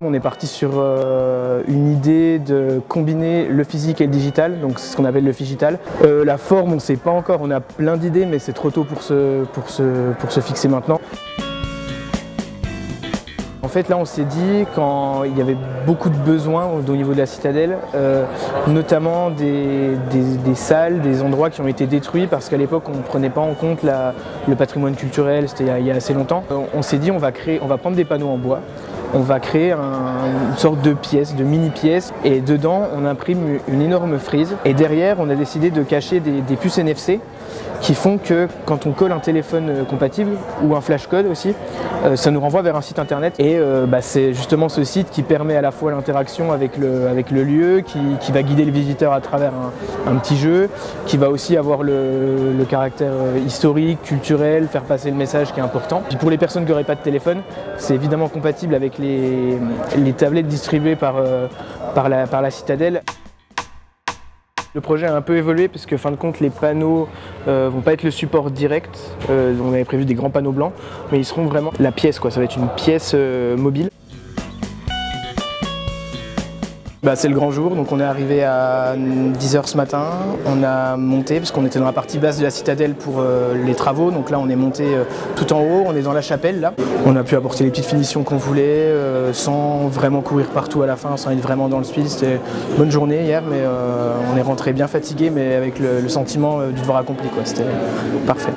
On est parti sur une idée de combiner le physique et le digital, donc c'est ce qu'on appelle le Figital. La forme, on ne sait pas encore, on a plein d'idées, mais c'est trop tôt pour se fixer maintenant. En fait, là, on s'est dit, quand il y avait beaucoup de besoins au niveau de la citadelle, notamment des salles, des endroits qui ont été détruits parce qu'à l'époque, on ne prenait pas en compte le patrimoine culturel, c'était il y a assez longtemps. On s'est dit, on va prendre des panneaux en bois, on va créer une sorte de pièce, de mini-pièce, et dedans, on imprime une énorme frise. Et derrière, on a décidé de cacher des puces NFC qui font que quand on colle un téléphone compatible ou un flash code aussi, ça nous renvoie vers un site internet. Et c'est justement ce site qui permet à la fois l'interaction avec le lieu, qui va guider le visiteur à travers un petit jeu, qui va aussi avoir le caractère historique, culturel, faire passer le message qui est important. Puis pour les personnes qui n'auraient pas de téléphone, c'est évidemment compatible avec les tablettes distribuées par la citadelle. Le projet a un peu évolué parce que, fin de compte, les panneaux vont pas être le support direct. On avait prévu des grands panneaux blancs, mais ils seront vraiment la pièce, quoi. Ça va être une pièce mobile. C'est le grand jour, donc on est arrivé à 10 h ce matin. On a monté, parce qu'on était dans la partie basse de la citadelle pour les travaux, donc là on est monté tout en haut, on est dans la chapelle là. On a pu apporter les petites finitions qu'on voulait, sans vraiment courir partout à la fin, sans être vraiment dans le speed. C'était une bonne journée hier, mais on est rentré bien fatigué, mais avec le sentiment du devoir accompli, quoi. C'était parfait.